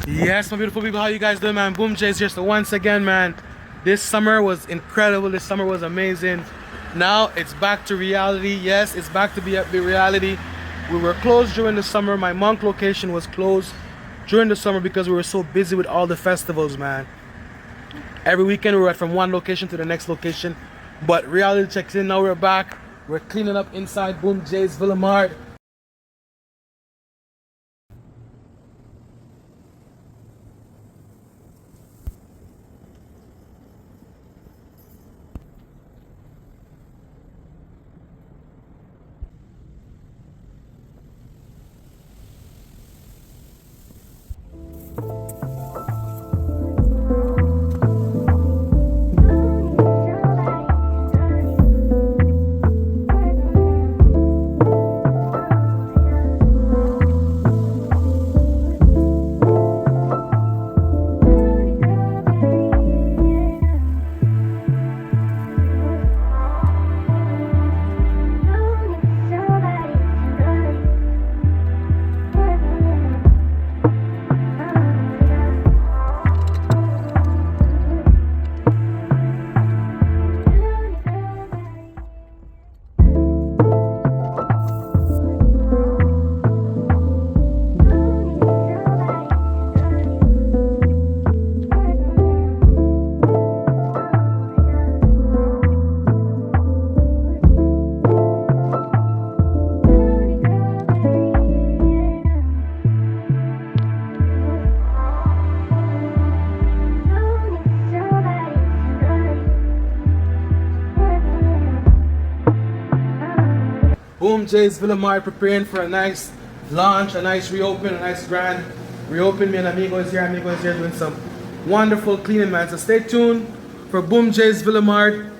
Yes, my beautiful people, how you guys doing, man? Boom J's here. So once again, man, this summer was incredible. This summer was amazing. Now it's back to reality. Yes, it's back to be reality. We were closed during the summer. My Monk location was closed during the summer because we were so busy with all the festivals, man. Every weekend we were from one location to the next location. But reality checks in. Now we're back. We're cleaning up inside Boom J's Ville Emard. Boom J's Ville Emard preparing for a nice launch, a nice reopen, a nice grand reopen. Me and Amigo is here doing some wonderful cleaning, man. So stay tuned for Boom J's Ville Emard.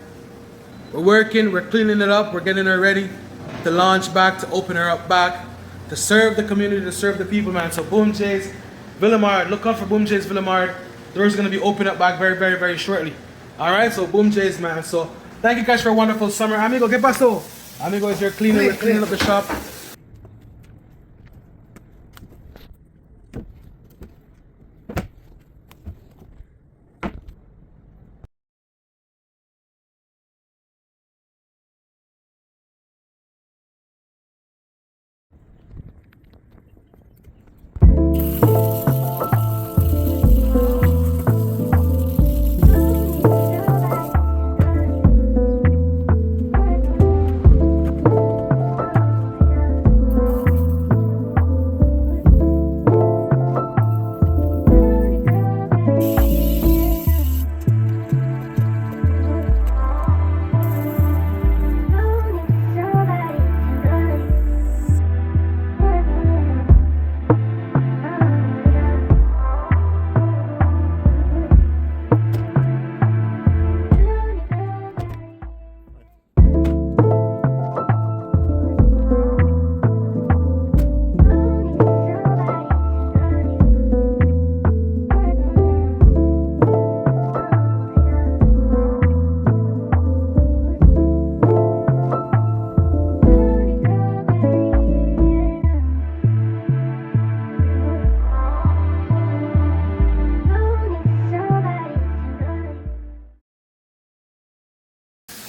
We're working, we're cleaning it up, we're getting her ready to launch back, to open her up back, to serve the community, to serve the people, man. So Boom J's Ville Emard, look out for Boom J's Ville Emard. Doors are gonna be open up back very shortly. Alright, so Boom J's, man. So thank you guys for a wonderful summer. Amigo, ¿qué pasó? Amigo is here cleaning, we're cleaning up the shop.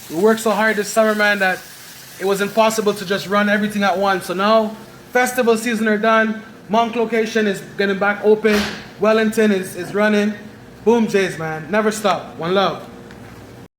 We worked so hard this summer, man, that it was impossible to just run everything at once. So now, festival season are done. Monk location is getting back open. Wellington is running. Boom J's, man. Never stop. One love.